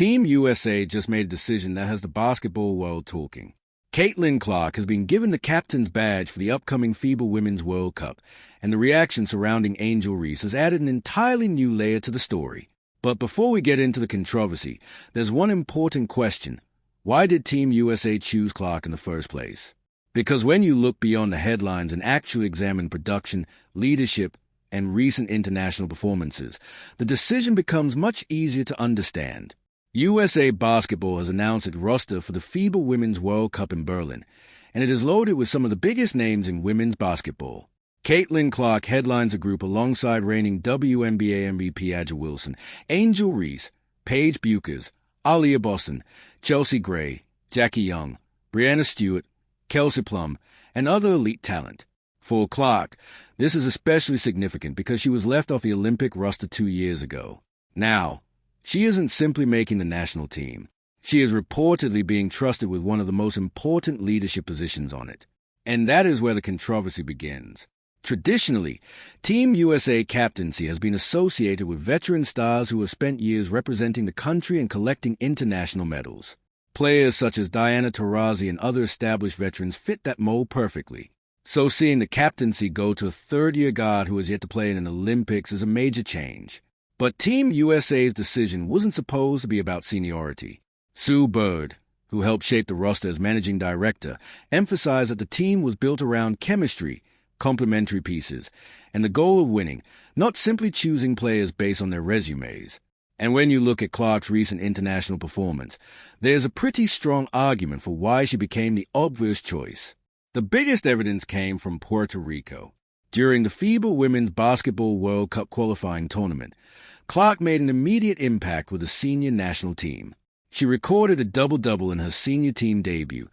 Team USA just made a decision that has the basketball world talking. Caitlin Clark has been given the captain's badge for the upcoming FIBA Women's World Cup, and the reaction surrounding Angel Reese has added an entirely new layer to the story. But before we get into the controversy, there's one important question. Why did Team USA choose Clark in the first place? Because when you look beyond the headlines and actually examine production, leadership, and recent international performances, the decision becomes much easier to understand. USA Basketball has announced its roster for the FIBA Women's World Cup in Berlin, and it is loaded with some of the biggest names in women's basketball. Caitlin Clark headlines a group alongside reigning WNBA MVP A'ja Wilson, Angel Reese, Paige Bueckers, Aaliyah Boston, Chelsea Gray, Jackie Young, Breanna Stewart, Kelsey Plum, and other elite talent. For Clark, this is especially significant because she was left off the Olympic roster 2 years ago. Now, she isn't simply making the national team. She is reportedly being trusted with one of the most important leadership positions on it. And that is where the controversy begins. Traditionally, Team USA captaincy has been associated with veteran stars who have spent years representing the country and collecting international medals. Players such as Diana Taurasi and other established veterans fit that mold perfectly. So seeing the captaincy go to a third-year guard who has yet to play in an Olympics is a major change. But Team USA's decision wasn't supposed to be about seniority. Sue Bird, who helped shape the roster as managing director, emphasized that the team was built around chemistry, complementary pieces, and the goal of winning, not simply choosing players based on their resumes. And when you look at Clark's recent international performance, there's a pretty strong argument for why she became the obvious choice. The biggest evidence came from Puerto Rico. During the FIBA Women's Basketball World Cup qualifying tournament, Clark made an immediate impact with the senior national team. She recorded a double-double in her senior team debut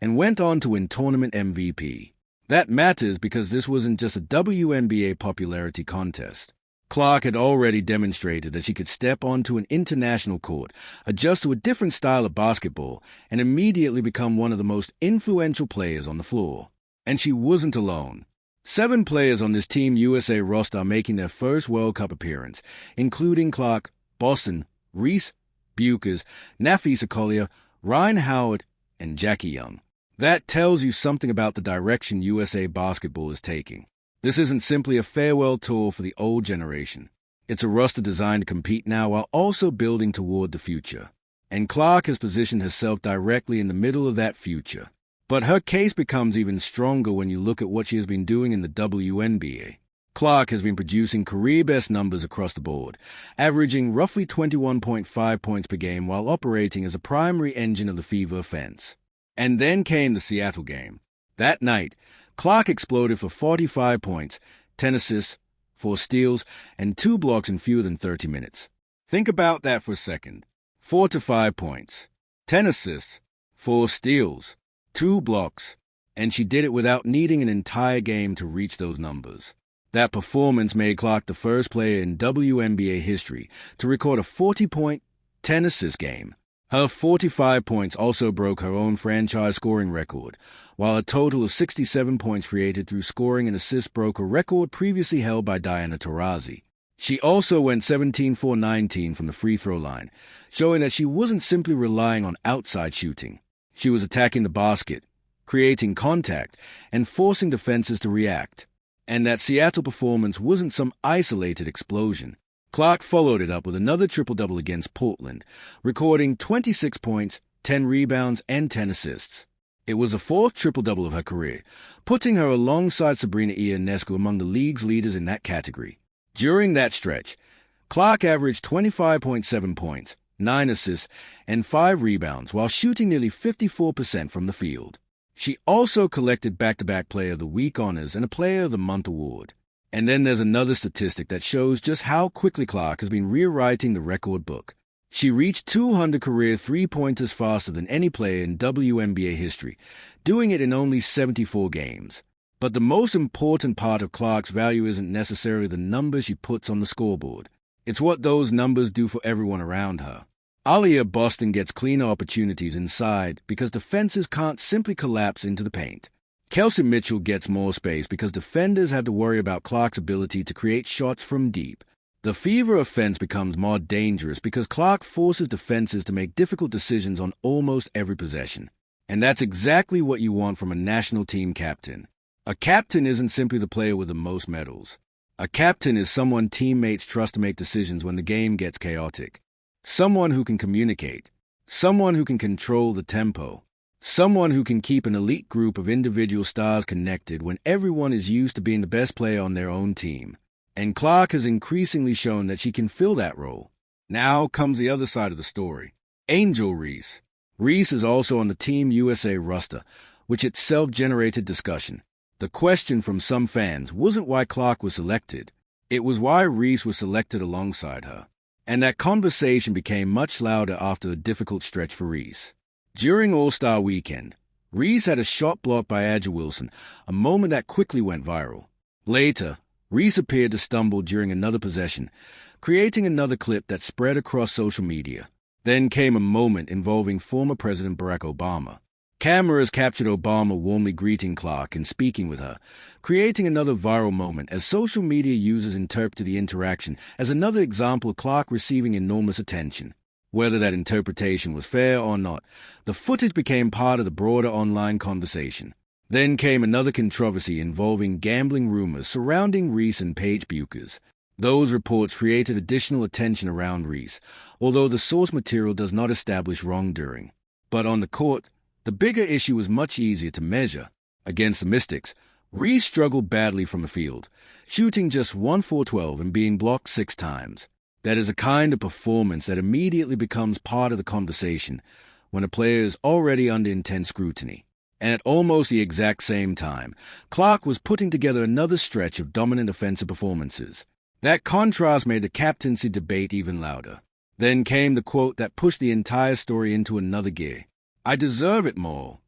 and went on to win tournament MVP. That matters because this wasn't just a WNBA popularity contest. Clark had already demonstrated that she could step onto an international court, adjust to a different style of basketball, and immediately become one of the most influential players on the floor. And she wasn't alone. 7 players on this Team USA roster are making their first World Cup appearance, including Clark, Boston, Reese, Bueckers, Nafisa Collier, Ryan Howard, and Jackie Young. That tells you something about the direction USA Basketball is taking. This isn't simply a farewell tour for the old generation. It's a roster designed to compete now while also building toward the future. And Clark has positioned herself directly in the middle of that future. But her case becomes even stronger when you look at what she has been doing in the WNBA. Clark has been producing career-best numbers across the board, averaging roughly 21.5 points per game while operating as a primary engine of the FIBA offense. And then came the Seattle game. That night, Clark exploded for 45 points, 10 assists, 4 steals, and 2 blocks in fewer than 30 minutes. Think about that for a second. 4 to 5 points, 10 assists, 4 steals, 2 blocks, and she did it without needing an entire game to reach those numbers. That performance made Clark the first player in WNBA history to record a 40-point, 10-assist game. Her 45 points also broke her own franchise scoring record, while a total of 67 points created through scoring and assists broke a record previously held by Diana Taurasi. She also went 17-4-19 from the free throw line, showing that she wasn't simply relying on outside shooting. She was attacking the basket, creating contact, and forcing defenses to react. And that Seattle performance wasn't some isolated explosion. Clark followed it up with another triple-double against Portland, recording 26 points, 10 rebounds, and 10 assists. It was the 4th triple-double of her career, putting her alongside Sabrina Ionescu among the league's leaders in that category. During that stretch, Clark averaged 25.7 points, 9 assists, and 5 rebounds while shooting nearly 54% from the field. She also collected back-to-back Player of the Week honors and a Player of the Month award. And then there's another statistic that shows just how quickly Clark has been rewriting the record book. She reached 200 career three-pointers faster than any player in WNBA history, doing it in only 74 games. But the most important part of Clark's value isn't necessarily the numbers she puts on the scoreboard. It's what those numbers do for everyone around her. Aaliyah Boston gets cleaner opportunities inside because defenses can't simply collapse into the paint. Kelsey Mitchell gets more space because defenders have to worry about Clark's ability to create shots from deep. The The FIBA offense becomes more dangerous because Clark forces defenses to make difficult decisions on almost every possession. And that's exactly what you want from a national team captain. A captain isn't simply the player with the most medals. A captain is someone teammates trust to make decisions when the game gets chaotic. Someone who can communicate. Someone who can control the tempo. Someone who can keep an elite group of individual stars connected when everyone is used to being the best player on their own team. And Clark has increasingly shown that she can fill that role. Now comes the other side of the story. Angel Reese. Reese is also on the Team USA roster, which itself generated discussion. The question from some fans wasn't why Clark was selected. It was why Reese was selected alongside her. And that conversation became much louder after a difficult stretch for Reese. During All-Star Weekend, Reese had a shot blocked by Angel Wilson, a moment that quickly went viral. Later, Reese appeared to stumble during another possession, creating another clip that spread across social media. Then came a moment involving former President Barack Obama. Cameras captured Obama warmly greeting Clark and speaking with her, creating another viral moment as social media users interpreted the interaction as another example of Clark receiving enormous attention. Whether that interpretation was fair or not, the footage became part of the broader online conversation. Then came another controversy involving gambling rumors surrounding Reese and Paige Buchers. Those reports created additional attention around Reese, although the source material does not establish wrongdoing. But on the court, the bigger issue was much easier to measure. Against the Mystics, Reese struggled badly from the field, shooting just 1 for 12 and being blocked 6 times. That is a kind of performance that immediately becomes part of the conversation when a player is already under intense scrutiny. And at almost the exact same time, Clark was putting together another stretch of dominant offensive performances. That contrast made the captaincy debate even louder. Then came the quote that pushed the entire story into another gear. "I deserve it more."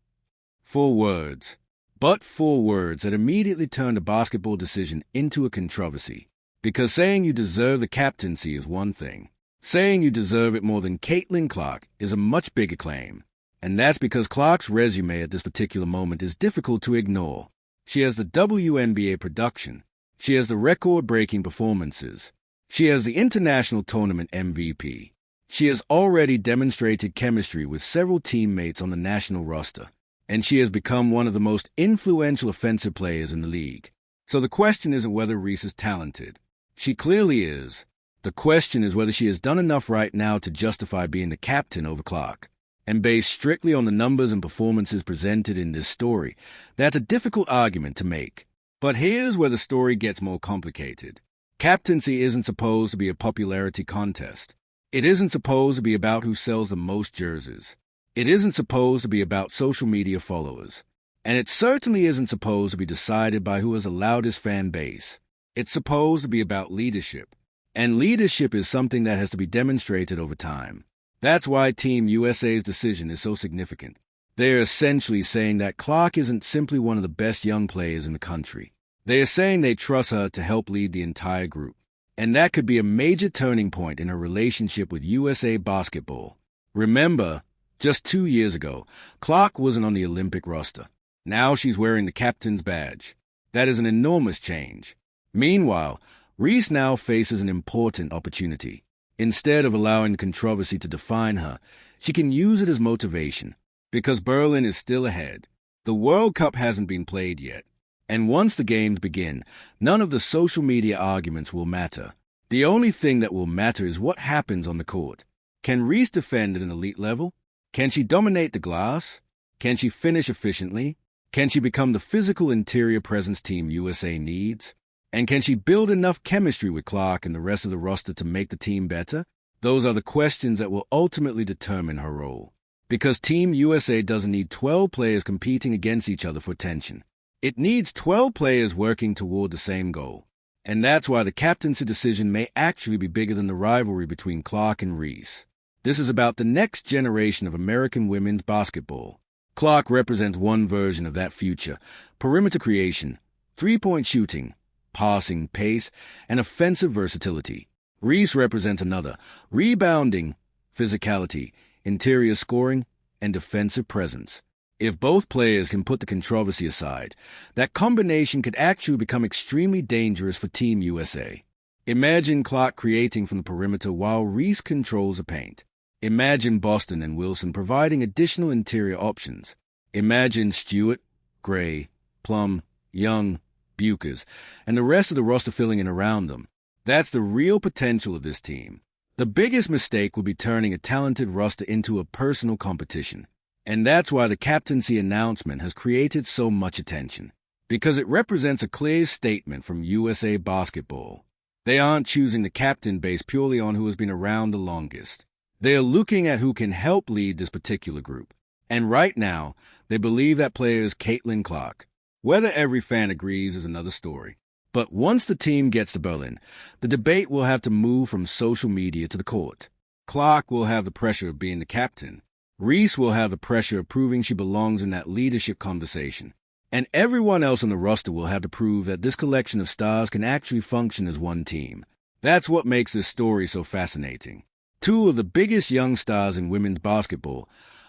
4 words. But 4 words that immediately turned a basketball decision into a controversy. Because saying you deserve the captaincy is one thing. Saying you deserve it more than Caitlin Clark is a much bigger claim. And that's because Clark's resume at this particular moment is difficult to ignore. She has the WNBA production. She has the record-breaking performances. She has the international tournament MVP. She has already demonstrated chemistry with several teammates on the national roster. And she has become one of the most influential offensive players in the league. So the question isn't whether Reese is talented. She clearly is. The question is whether she has done enough right now to justify being the captain over Clark. And based strictly on the numbers and performances presented in this story, that's a difficult argument to make. But here's where the story gets more complicated. Captaincy isn't supposed to be a popularity contest. It isn't supposed to be about who sells the most jerseys. It isn't supposed to be about social media followers. And it certainly isn't supposed to be decided by who has the loudest fan base. It's supposed to be about leadership. And leadership is something that has to be demonstrated over time. That's why Team USA's decision is so significant. They're essentially saying that Clark isn't simply one of the best young players in the country. They are saying they trust her to help lead the entire group. And that could be a major turning point in her relationship with USA basketball. Remember, just 2 years ago, Clark wasn't on the Olympic roster. Now she's wearing the captain's badge. That is an enormous change. Meanwhile, Reese now faces an important opportunity. Instead of allowing the controversy to define her, she can use it as motivation. Because Berlin is still ahead. The World Cup hasn't been played yet. And once the games begin, none of the social media arguments will matter. The only thing that will matter is what happens on the court. Can Reese defend at an elite level? Can she dominate the glass? Can she finish efficiently? Can she become the physical interior presence Team USA needs? And can she build enough chemistry with Clark and the rest of the roster to make the team better? Those are the questions that will ultimately determine her role. Because Team USA doesn't need 12 players competing against each other for attention. It needs 12 players working toward the same goal. And that's why the captaincy decision may actually be bigger than the rivalry between Clark and Reese. This is about the next generation of American women's basketball. Clark represents one version of that future: perimeter creation, three-point shooting, passing, pace, and offensive versatility. Reese represents another: rebounding, physicality, interior scoring, and defensive presence. If both players can put the controversy aside, that combination could actually become extremely dangerous for Team USA. Imagine Clark creating from the perimeter while Reese controls the paint. Imagine Boston and Wilson providing additional interior options. Imagine Stewart, Gray, Plum, Young, Buchers, and the rest of the roster filling in around them. That's the real potential of this team. The biggest mistake would be turning a talented roster into a personal competition. And that's why the captaincy announcement has created so much attention. Because it represents a clear statement from USA Basketball. They aren't choosing the captain based purely on who has been around the longest. They are looking at who can help lead this particular group. And right now, they believe that player is Caitlin Clark. Whether every fan agrees is another story. But once the team gets to Berlin, the debate will have to move from social media to the court. Clark will have the pressure of being the captain. Reese will have the pressure of proving she belongs in that leadership conversation. And everyone else on the roster will have to prove that this collection of stars can actually function as one team. That's what makes this story so fascinating. Two of the biggest young stars in women's basketball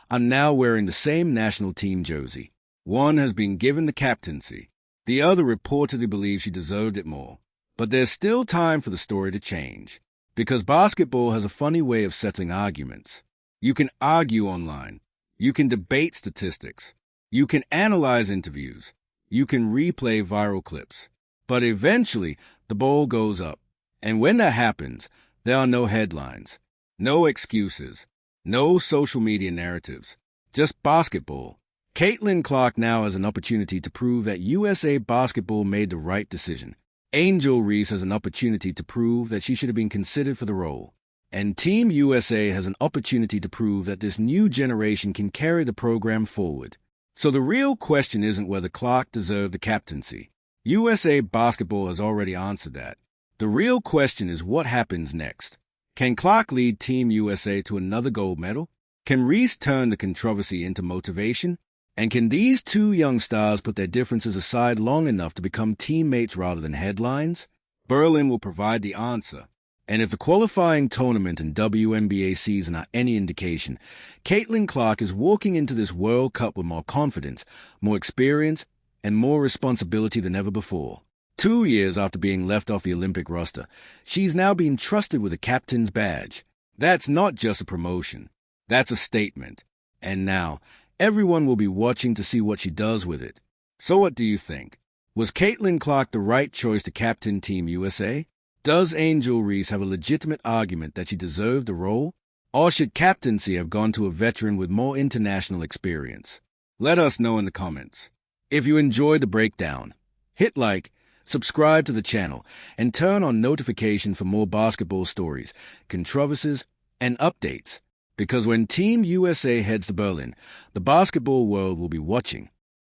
are now wearing the same national team jersey. One has been given the captaincy. The other reportedly believes she deserved it more. But there's still time for the story to change. Because basketball has a funny way of settling arguments. You can argue online. You can debate statistics. You can analyze interviews. You can replay viral clips. But eventually, the ball goes up. And when that happens, there are no headlines, no excuses, no social media narratives. Just basketball. Caitlin Clark now has an opportunity to prove that USA Basketball made the right decision. Angel Reese has an opportunity to prove that she should have been considered for the role. And Team USA has an opportunity to prove that this new generation can carry the program forward. So the real question isn't whether Clark deserved the captaincy. USA Basketball has already answered that. The real question is what happens next. Can Clark lead Team USA to another gold medal? Can Reese turn the controversy into motivation? And can these two young stars put their differences aside long enough to become teammates rather than headlines? Berlin will provide the answer. And if the qualifying tournament and WNBA season are any indication, Caitlin Clark is walking into this World Cup with more confidence, more experience, and more responsibility than ever before. 2 years after being left off the Olympic roster, she's now being trusted with a captain's badge. That's not just a promotion. That's a statement. And now, everyone will be watching to see what she does with it. So what do you think? Was Caitlin Clark the right choice to captain Team USA? Does Angel Reese have a legitimate argument that she deserved the role? Or should captaincy have gone to a veteran with more international experience? Let us know in the comments. If you enjoyed the breakdown, hit like, subscribe to the channel, and turn on notifications for more basketball stories, controversies, and updates. Because when Team USA heads to Berlin, the basketball world will be watching.